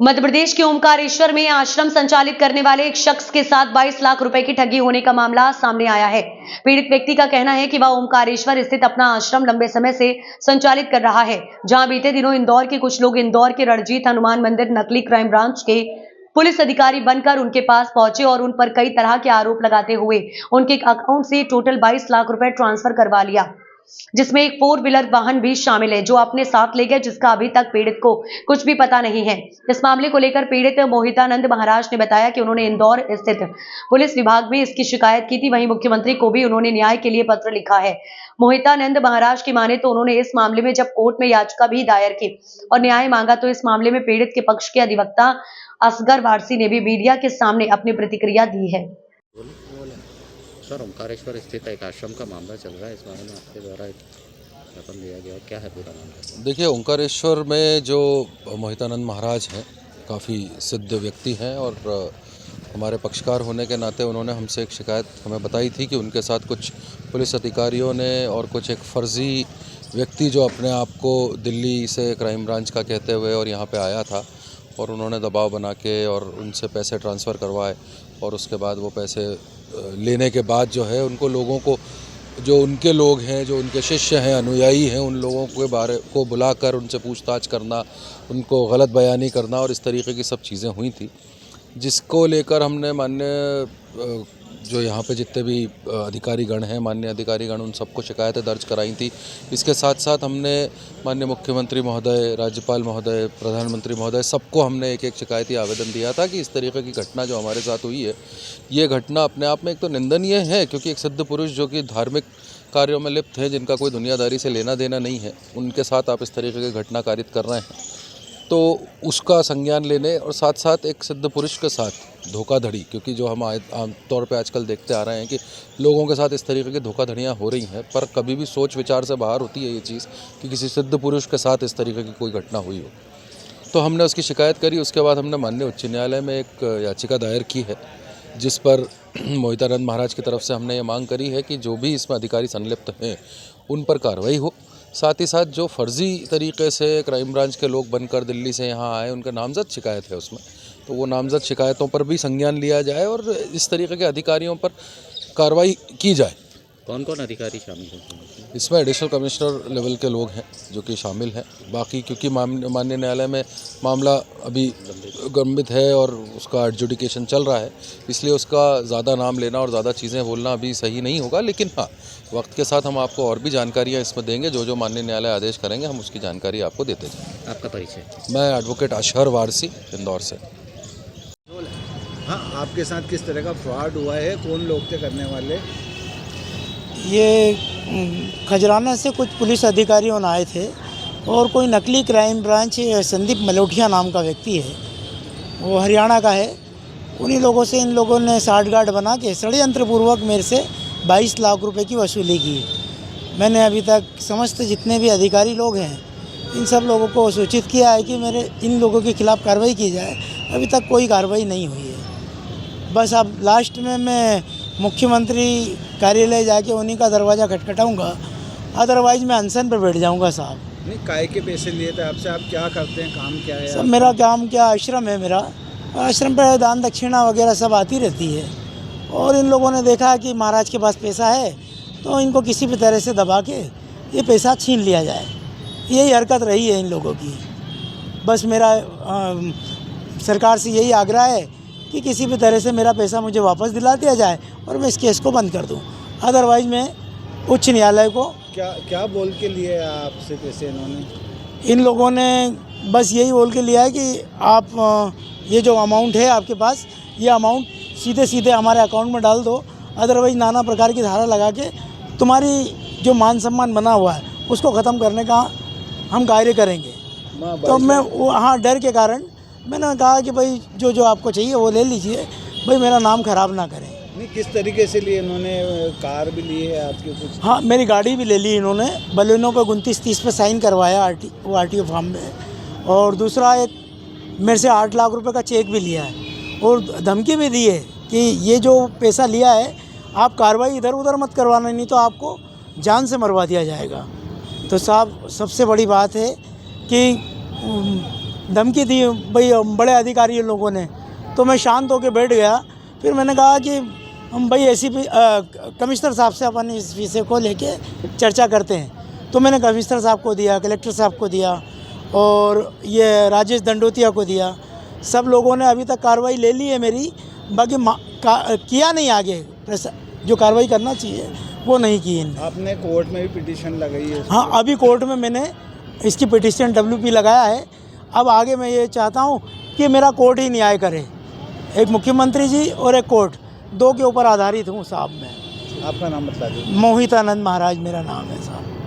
मध्य प्रदेश के ओमकारेश्वर में आश्रम संचालित करने वाले एक शख्स के साथ 22 लाख रुपए की ठगी होने का मामला सामने आया है। पीड़ित व्यक्ति का कहना है कि वह ओमकारेश्वर स्थित अपना आश्रम लंबे समय से संचालित कर रहा है, जहां बीते दिनों इंदौर के कुछ लोग इंदौर के रणजीत हनुमान मंदिर नकली क्राइम ब्रांच के पुलिस अधिकारी बनकर उनके पास पहुंचे और उन पर कई तरह के आरोप लगाते हुए उनके अकाउंट से टोटल 22 लाख रुपए ट्रांसफर करवा लिया, जिसमें एक 4 व्हीलर वाहन भी शामिल है, जो अपने साथ ले गए, जिसका अभी तक पीड़ित को कुछ भी पता नहीं है। इस मामले को लेकर पीड़ित मोहितानंद महाराज ने बताया कि उन्होंने इंदौर स्थित पुलिस विभाग में इसकी शिकायत की थी। वहीं मुख्यमंत्री को भी उन्होंने न्याय के लिए पत्र लिखा है। मोहितानंद महाराज की माने तो उन्होंने इस मामले में जब कोर्ट में याचिका भी दायर की और न्याय मांगा, तो इस मामले में पीड़ित के पक्ष के अधिवक्ता असगर वारसी ने भी मीडिया के सामने अपनी प्रतिक्रिया दी है। सर, ओमकारेश्वर स्थित एक आश्रम का मामला चल रहा है, इस बारे में आपके द्वारा एक ज्ञापन दिया गया, क्या है पूरा मामला? देखिए, ओमकारेश्वर में जो मोहितानंद महाराज हैं, काफ़ी सिद्ध व्यक्ति हैं और हमारे पक्षकार होने के नाते उन्होंने हमसे एक शिकायत हमें बताई थी कि उनके साथ कुछ पुलिस अधिकारियों ने और कुछ एक फ़र्ज़ी व्यक्ति जो अपने आप को दिल्ली से क्राइम ब्रांच का कहते हुए और यहाँ पे आया था और उन्होंने दबाव बना के और उनसे पैसे ट्रांसफ़र करवाए और उसके बाद वो पैसे लेने के बाद जो है उनको लोगों को, जो उनके लोग हैं, जो उनके शिष्य हैं, अनुयायी हैं, उन लोगों के बारे को बुलाकर उनसे पूछताछ करना, उनको गलत बयानी करना और इस तरीके की सब चीज़ें हुई थी, जिसको लेकर हमने माननीय जो यहाँ पे जितने भी अधिकारीगण हैं, माननीय अधिकारीगण, उन सबको शिकायतें दर्ज कराई थी। इसके साथ साथ हमने माननीय मुख्यमंत्री महोदय, राज्यपाल महोदय, प्रधानमंत्री महोदय, सबको हमने एक एक शिकायती आवेदन दिया था कि इस तरीके की घटना जो हमारे साथ हुई है, ये घटना अपने आप में एक तो निंदनीय है, क्योंकि एक सिद्ध पुरुष जो कि धार्मिक कार्यों में लिप्त हैं, जिनका कोई दुनियादारी से लेना देना नहीं है, उनके साथ आप इस तरीके की घटना कारित कर रहे हैं, तो उसका संज्ञान लेने और साथ साथ एक सिद्ध पुरुष के साथ धोखाधड़ी, क्योंकि जो हम आम तौर पे आजकल देखते आ रहे हैं कि लोगों के साथ इस तरीके की धोखाधड़ियाँ हो रही हैं, पर कभी भी सोच विचार से बाहर होती है ये चीज़ कि किसी सिद्ध पुरुष के साथ इस तरीके की कोई घटना हुई हो। तो हमने उसकी शिकायत करी। उसके बाद हमने माननीय उच्च न्यायालय में एक याचिका दायर की है, जिस पर मोहितानंद महाराज की तरफ से हमने ये मांग करी है कि जो भी इसमें अधिकारी संलिप्त हैं उन पर कार्रवाई हो। साथ ही साथ जो फर्जी तरीके से क्राइम ब्रांच के लोग बनकर दिल्ली से यहाँ आए, उनका नामजद शिकायत है उसमें, तो वो नामजद शिकायतों पर भी संज्ञान लिया जाए और इस तरीके के अधिकारियों पर कार्रवाई की जाए। कौन कौन अधिकारी शामिल हैं इसमें? एडिशनल कमिश्नर लेवल के लोग हैं जो कि शामिल हैं। बाकी क्योंकि माननीय न्यायालय में मामला अभी गंभीर है और उसका एडजुडिकेशन चल रहा है, इसलिए उसका ज़्यादा नाम लेना और ज़्यादा चीज़ें बोलना अभी सही नहीं होगा। लेकिन हाँ, वक्त के साथ हम आपको और भी जानकारियाँ इसमें देंगे, जो माननीय न्यायालय आदेश करेंगे हम उसकी जानकारी आपको देते जाएंगे। आपका परिचय? मैं एडवोकेट असगर वारसी, इंदौर से। हाँ, आपके साथ किस तरह का फ्रॉड हुआ है, कौन लोग थे करने वाले? ये खजराना से कुछ पुलिस अधिकारियों आए थे और कोई नकली क्राइम ब्रांच संदीप मलोठिया नाम का व्यक्ति है, वो हरियाणा का है। उन्हीं लोगों से इन लोगों ने साठगांठ बना के षड्यंत्रपूर्वक मेरे से 22 लाख रुपए की वसूली की है। मैंने अभी तक समस्त जितने भी अधिकारी लोग हैं, इन सब लोगों को सूचित किया है कि मेरे इन लोगों के खिलाफ़ कार्रवाई की जाए। अभी तक कोई कार्रवाई नहीं हुई है। बस अब लास्ट में मैं मुख्यमंत्री कार्यालय जाके उन्हीं का दरवाज़ा खटखटाऊंगा, अदरवाइज़ मैं अनशन पर बैठ जाऊंगा साहब। नहीं, काय के पैसे लिए थे आपसे? आप क्या करते हैं, काम क्या है? सब मेरा काम क्या, आश्रम है मेरा, आश्रम पर दान दक्षिणा वगैरह सब आती रहती है। और इन लोगों ने देखा कि महाराज के पास पैसा है, तो इनको किसी भी तरह से दबा के ये पैसा छीन लिया जाए, यही हरकत रही है इन लोगों की। बस मेरा सरकार से यही आग्रह है कि किसी भी तरह से मेरा पैसा मुझे वापस दिला दिया जाए और मैं इस केस को बंद कर दूं। अदरवाइज़ मैं उच्च न्यायालय को क्या बोल के लिए आपसे पैसे इन्होंने? इन लोगों ने बस यही बोल के लिया है कि आप ये जो अमाउंट है आपके पास, ये अमाउंट सीधे सीधे हमारे अकाउंट में डाल दो, अदरवाइज़ नाना प्रकार की धारा लगा के तुम्हारी जो मान सम्मान बना हुआ है उसको ख़त्म करने का हम कार्य करेंगे। तो मैं हाँ, डर के कारण मैंने कहा कि भाई जो आपको चाहिए वो ले लीजिए, भाई मेरा नाम ख़राब ना करें। नहीं, किस तरीके से लिए इन्होंने? कार भी ली है आपके कुछ? हाँ, मेरी गाड़ी भी ले ली इन्होंने, बलेनो को 29-30 पे साइन करवाया RTO फॉर्म में, और दूसरा एक मेरे से 8 लाख रुपए का चेक भी लिया है और धमकी भी दी है कि ये जो पैसा लिया है आप कार्रवाई इधर उधर मत करवाना, नहीं तो आपको जान से मरवा दिया जाएगा। तो साहब, सबसे बड़ी बात है कि धमकी दी भाई बड़े अधिकारी लोगों ने, तो मैं शांत होकर बैठ गया। फिर मैंने कहा कि हम भाई एसीपी कमिश्नर साहब से अपन इस विषय को लेके चर्चा करते हैं। तो मैंने कमिश्नर साहब को दिया, कलेक्टर साहब को दिया और ये राजेश दंडोतिया को दिया। सब लोगों ने अभी तक कार्रवाई ले ली है मेरी, बाकी किया नहीं आगे जो कार्रवाई करना चाहिए वो नहीं की इन्होंने। आपने कोर्ट में भी पिटीशन लगाई है? हाँ, अभी कोर्ट में मैंने इसकी पिटीशन WP लगाया है। अब आगे मैं ये चाहता हूँ कि मेरा कोर्ट ही न्याय करे, एक मुख्यमंत्री जी और एक कोर्ट, दो के ऊपर आधारित हूँ साहब मैं। आपका नाम बता दीजिए। मोहितानंद महाराज मेरा नाम है साहब।